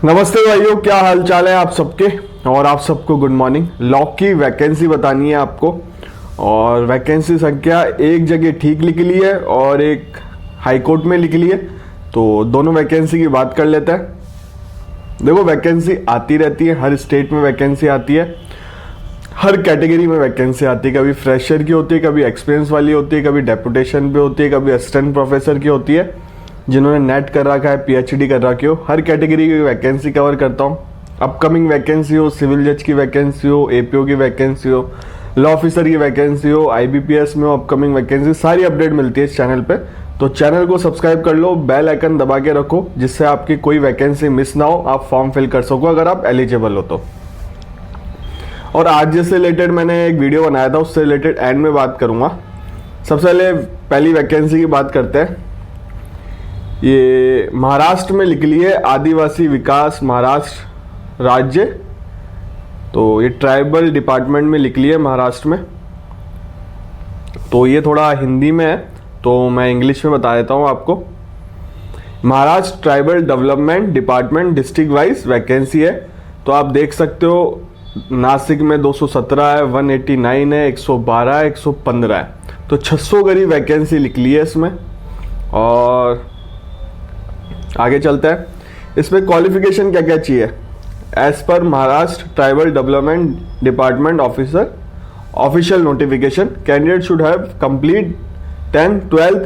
नमस्ते भाइयों, क्या हाल चाल है आप सबके। और आप सबको गुड मॉर्निंग। लॉ की वैकेंसी बतानी है आपको, और वैकेंसी संख्या एक जगह ठीक लिख ली है और एक हाई कोर्ट में लिख ली है, तो दोनों वैकेंसी की बात कर लेते हैं। देखो, वैकेंसी आती रहती है, हर स्टेट में वैकेंसी आती है, हर कैटेगरी में वैकेंसी आती है। कभी फ्रेशर की होती है, कभी एक्सपीरियंस वाली होती है, कभी डेपुटेशन पे होती है, कभी असिस्टेंट प्रोफेसर की होती है, जिन्होंने नेट कर रखा है, पीएचडी कर रखी हो। हर कैटेगरी की वैकेंसी कवर करता हूँ। अपकमिंग वैकेंसी हो, सिविल जज की वैकेंसी हो, एपीओ की वैकेंसी हो, लॉ ऑफिसर की वैकेंसी हो, आईबीपीएस में हो, अपकमिंग वैकेंसी, सारी अपडेट मिलती है इस चैनल पे। तो चैनल को सब्सक्राइब कर लो, बेल आइकन दबा के रखो, जिससे आपकी कोई वैकेंसी मिस ना हो, आप फॉर्म फिल कर सको अगर आप एलिजिबल हो तो। और आज जिससे रिलेटेड मैंने एक वीडियो बनाया था, उससे रिलेटेड एंड में बात करूंगा। सबसे पहले पहली वैकेंसी की बात करते हैं। ये महाराष्ट्र में लिख ली है, आदिवासी विकास महाराष्ट्र राज्य। तो ये ट्राइबल डिपार्टमेंट में लिख ली है महाराष्ट्र में। तो ये थोड़ा हिंदी में है, तो मैं इंग्लिश में बता देता हूँ आपको। Maharashtra tribal development department district wise vacancy है। तो आप देख सकते हो, नासिक में 217 है, 189 है, 112 है, 115 है। तो 600 करीब वैकेंसी लिख ली है इसमें। और आगे चलते हैं। इसमें क्वालिफिकेशन क्या क्या चाहिए। As per Maharashtra tribal development department officer official notification, candidate should have complete 10th 12th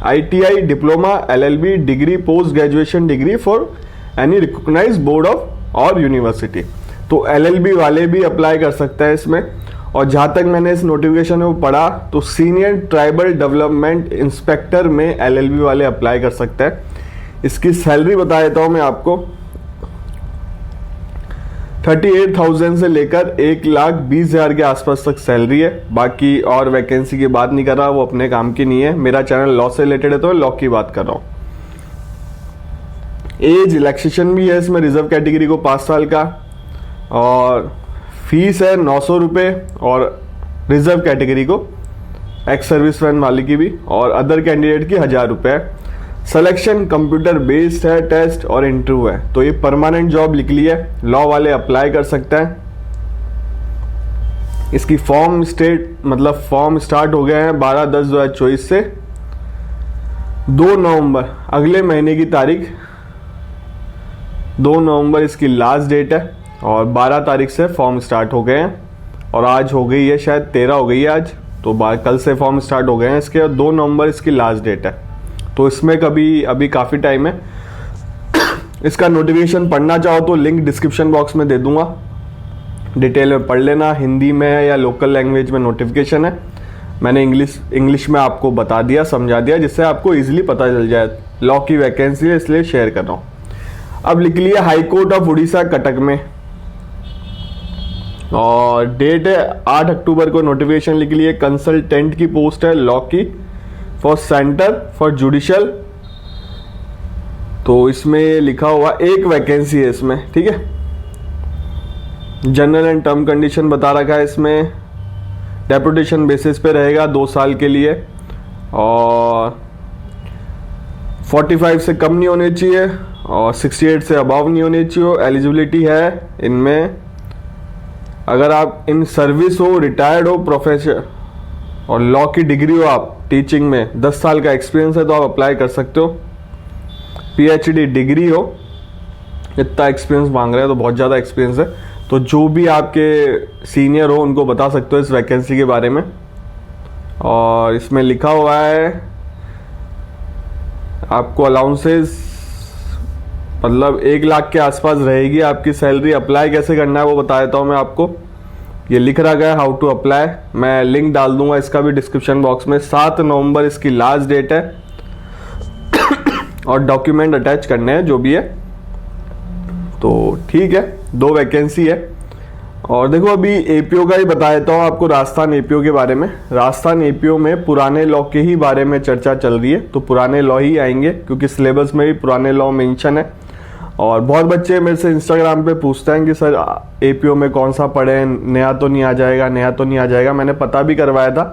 ITI diploma, LLB degree, post graduation degree for any recognized board of और यूनिवर्सिटी। तो LLB वाले भी अप्लाई कर सकते हैं इसमें। और जहाँ तक मैंने इस नोटिफिकेशन में पढ़ा, तो सीनियर ट्राइबल डेवलपमेंट इंस्पेक्टर में LLB वाले अप्लाई कर सकते हैं। इसकी सैलरी बता देता हूं मैं आपको। 38,000 से लेकर 1,20,000 के आसपास तक सैलरी है। बाकी और वैकेंसी की बात नहीं कर रहा, वो अपने काम की नहीं है। मेरा चैनल लॉ से रिलेटेड है, तो लॉ की बात कर रहा हूं। एज रिलैक्सेशन भी है इसमें, रिजर्व कैटेगरी को 5 साल का। और फीस है 900 रुपये, और रिजर्व कैटेगरी को एक्स सर्विसमैन वाले की भी, और अदर कैंडिडेट की 1,000 रुपये है। सिलेक्शन कंप्यूटर बेस्ड है, टेस्ट और इंटरव्यू है। तो ये परमानेंट जॉब लिख ली है, लॉ वाले अप्लाई कर सकते हैं। इसकी फॉर्म स्टार्ट हो गए हैं 12/10/2024 से। 2 नवंबर अगले महीने की तारीख, 2 नवंबर इसकी लास्ट डेट है। और 12 तारीख से फॉर्म स्टार्ट हो गए हैं, और आज हो गई है, शायद 13 हो गई है आज, तो कल से फॉर्म स्टार्ट हो गए हैं इसके। 2 नवंबर इसकी लास्ट डेट है। तो इसमें अभी काफ़ी टाइम है। इसका नोटिफिकेशन पढ़ना चाहो तो लिंक डिस्क्रिप्शन बॉक्स में दे दूंगा, डिटेल में पढ़ लेना। हिंदी में है या लोकल लैंग्वेज में नोटिफिकेशन है। मैंने इंग्लिश में आपको बता दिया, समझा दिया, जिससे आपको इजीली पता चल जाए। लॉ की वैकेंसी है, इसलिए शेयर कर रहा हूँ। अब लिख लिया high court of Orissa Cuttack में, और डेट है 8 अक्टूबर को नोटिफिकेशन लिख लिए। कंसल्टेंट की पोस्ट है लॉ की, फॉर सेंटर फॉर जुडिशियल। तो इसमें लिखा हुआ एक वैकेंसी है इसमें, ठीक है। जनरल एंड टर्म कंडीशन बता रखा है इसमें। डेपुटेशन बेसिस पे रहेगा 2 साल के लिए, और 45 से कम नहीं होने चाहिए, और 68 से अबव नहीं होने चाहिए। एलिजिबिलिटी है इनमें, अगर आप इन सर्विस हो, रिटायर्ड हो, प्रोफेसर, और लॉ की डिग्री हो, आप टीचिंग में 10 साल का एक्सपीरियंस है, तो आप अप्लाई कर सकते हो। पीएचडी डिग्री हो, इतना एक्सपीरियंस मांग रहे हैं, तो बहुत ज़्यादा एक्सपीरियंस है। तो जो भी आपके सीनियर हो, उनको बता सकते हो इस वैकेंसी के बारे में। और इसमें लिखा हुआ है आपको अलाउंसेस, मतलब 1 लाख के आसपास रहेगी आपकी सैलरी। अप्लाई कैसे करना है वो बता देता हूँ मैं आपको। ये लिख रहा गया हाउ टू अप्लाई, मैं लिंक डाल दूंगा इसका भी डिस्क्रिप्शन बॉक्स में। 7 नवंबर इसकी लास्ट डेट है, और डॉक्यूमेंट अटैच करने हैं जो भी है। तो ठीक है, 2 वैकेंसी है। और देखो, अभी एपीओ का ही बता देता हूँ आपको, राजस्थान एपीओ के बारे में। राजस्थान एपीओ में पुराने लॉ के ही बारे में चर्चा चल रही है, तो पुराने लॉ ही आएंगे, क्योंकि सिलेबस में भी पुराने लॉ मेंशन है। और बहुत बच्चे मेरे से इंस्टाग्राम पे पूछते हैं कि सर एपीओ में कौन सा पढ़े, नया तो नहीं आ जाएगा, नया तो नहीं आ जाएगा। मैंने पता भी करवाया था,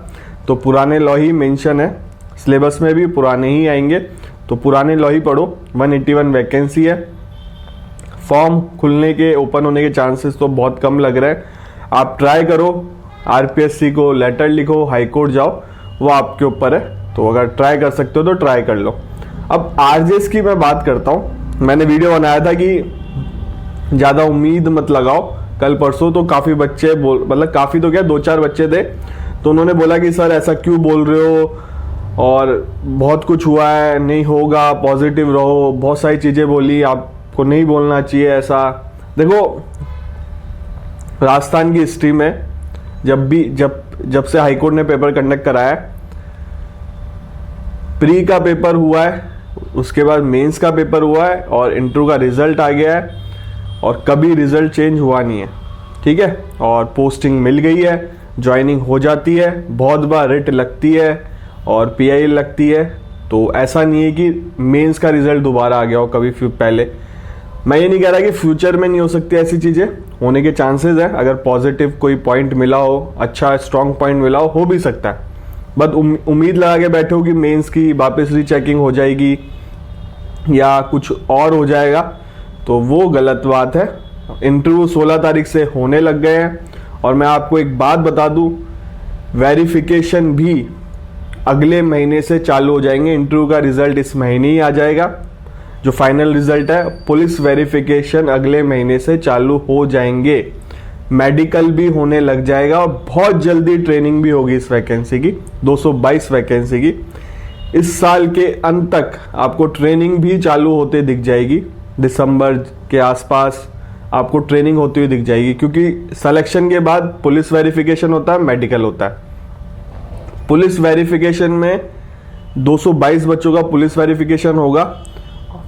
तो पुराने लॉ ही मेंशन है, सिलेबस में भी पुराने ही आएंगे। तो पुराने लॉ ही पढ़ो। 181 वैकेंसी है। फॉर्म खुलने के, ओपन होने के चांसेस तो बहुत कम लग रहे हैं। आप ट्राई करो, आरपीएससी को लेटर लिखो, हाई कोर्ट जाओ, वो आपके ऊपर है। तो अगर ट्राई कर सकते हो तो ट्राई कर लो। अब आरजेएस की मैं बात करता हूँ। मैंने वीडियो बनाया था कि ज़्यादा उम्मीद मत लगाओ। कल परसों तो काफ़ी बच्चे मतलब काफ़ी तो क्या 2-4 बच्चे थे, तो उन्होंने बोला कि सर ऐसा क्यों बोल रहे हो, और बहुत कुछ हुआ है, नहीं होगा, पॉजिटिव रहो, बहुत सारी चीज़ें बोली, आपको नहीं बोलना चाहिए ऐसा। देखो, राजस्थान की हिस्ट्री में जब से हाईकोर्ट ने पेपर कंडक्ट कराया है, प्री का पेपर हुआ है, उसके बाद मेंस का पेपर हुआ है और इंटरव्यू का रिजल्ट आ गया है, और कभी रिजल्ट चेंज हुआ नहीं है, ठीक है। और पोस्टिंग मिल गई है, ज्वाइनिंग हो जाती है, बहुत बार रिट लगती है और पीआई लगती है। तो ऐसा नहीं है कि मेंस का रिजल्ट दोबारा आ गया हो कभी पहले। मैं ये नहीं कह रहा कि फ्यूचर में नहीं हो सकती, ऐसी चीज़ें होने के चांसेस है। अगर पॉजिटिव कोई पॉइंट मिला हो, अच्छा स्ट्रॉन्ग पॉइंट मिला हो भी सकता है। बट उम्मीद लगा के बैठे हो कि मेंस की वापस रीचेकिंग हो जाएगी या कुछ और हो जाएगा, तो वो गलत बात है। इंटरव्यू 16 तारीख से होने लग गए हैं, और मैं आपको एक बात बता दूं, वेरिफिकेशन भी अगले महीने से चालू हो जाएंगे। इंटरव्यू का रिजल्ट इस महीने ही आ जाएगा, जो फाइनल रिजल्ट है। पुलिस वेरिफिकेशन अगले महीने से चालू हो जाएंगे, मेडिकल भी होने लग जाएगा, और बहुत जल्दी ट्रेनिंग भी होगी इस वैकेंसी की, 222 वैकेंसी की। इस साल के अंत तक आपको ट्रेनिंग भी चालू होते दिख जाएगी, दिसंबर के आसपास आपको ट्रेनिंग होती हुई दिख जाएगी, क्योंकि सिलेक्शन के बाद पुलिस वेरिफिकेशन होता है, मेडिकल होता है। पुलिस वेरिफिकेशन में 222 बच्चों का पुलिस वेरिफिकेशन होगा,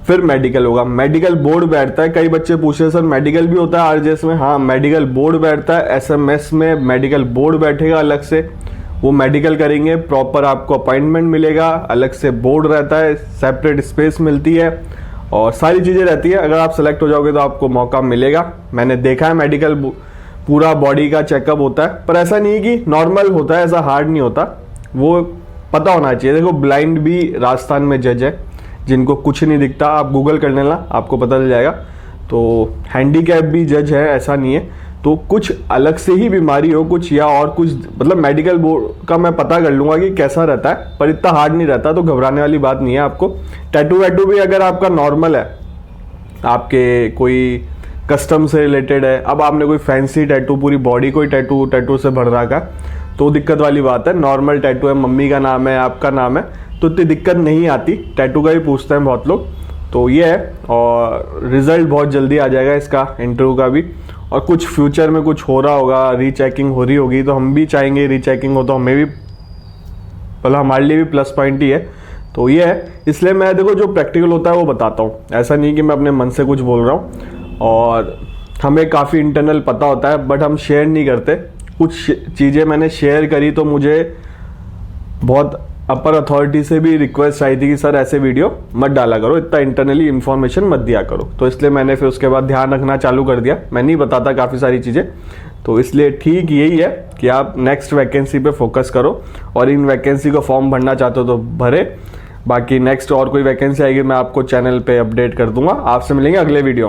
फिर मेडिकल होगा। मेडिकल बोर्ड बैठता है। कई बच्चे पूछ रहे सर मेडिकल भी होता है आरजेएस में? हाँ, मेडिकल बोर्ड बैठता है। एसएमएस में मेडिकल बोर्ड बैठेगा अलग से, वो मेडिकल करेंगे, प्रॉपर आपको अपॉइंटमेंट मिलेगा, अलग से बोर्ड रहता है, सेपरेट स्पेस मिलती है और सारी चीज़ें रहती है। अगर आप सेलेक्ट हो जाओगे तो आपको मौका मिलेगा। मैंने देखा है मेडिकल पूरा बॉडी का चेकअप होता है, पर ऐसा नहीं है कि नॉर्मल होता है, ऐसा हार्ड नहीं होता, वो पता होना चाहिए। देखो, ब्लाइंड भी राजस्थान में जज है, जिनको कुछ नहीं दिखता, आप गूगल कर लेना, आपको पता चल जाएगा। तो हैंडीकैप भी जज है, ऐसा नहीं है। तो कुछ अलग से ही बीमारी हो कुछ, या और कुछ, मतलब मेडिकल बोर्ड का मैं पता कर लूंगा कि कैसा रहता है, पर इतना हार्ड नहीं रहता, तो घबराने वाली बात नहीं है आपको। टैटू वैटू भी अगर आपका नॉर्मल है, आपके कोई कस्टम से रिलेटेड है, अब आपने कोई फैंसी टैटू, पूरी बॉडी कोई टैटू से भर रखा, तो दिक्कत वाली बात है। नॉर्मल टैटू है, मम्मी का नाम है, आपका नाम है, तो इतनी दिक्कत नहीं आती। टैटू का भी पूछते हैं बहुत लोग, तो ये है। और रिजल्ट बहुत जल्दी आ जाएगा इसका, इंटरव्यू का भी। और कुछ फ्यूचर में कुछ हो रहा होगा, रीचेकिंग हो रही होगी, तो हम भी चाहेंगे रीचेकिंग हो, तो हमें भी, मतलब हमारे लिए भी प्लस पॉइंट ही है। तो ये है, इसलिए मैं देखो जो प्रैक्टिकल होता है वो बताता हूँ, ऐसा नहीं कि मैं अपने मन से कुछ बोल रहा हूँ। और हमें काफ़ी इंटरनल पता होता है, बट हम शेयर नहीं करते। कुछ चीज़ें मैंने शेयर करी तो मुझे बहुत अपर अथॉरिटी से भी रिक्वेस्ट आई थी कि सर ऐसे वीडियो मत डाला करो, इतना इंटरनली इन्फॉर्मेशन मत दिया करो। तो इसलिए मैंने फिर उसके बाद ध्यान रखना चालू कर दिया। मैं नहीं बताता काफ़ी सारी चीज़ें, तो इसलिए ठीक यही है कि आप नेक्स्ट वैकेंसी पे फोकस करो, और इन वैकेंसी को फॉर्म भरना चाहते हो तो भरे। बाकी नेक्स्ट और कोई वैकेंसी आएगी मैं आपको चैनल पे अपडेट कर दूंगा। आपसे मिलेंगे अगले वीडियो में।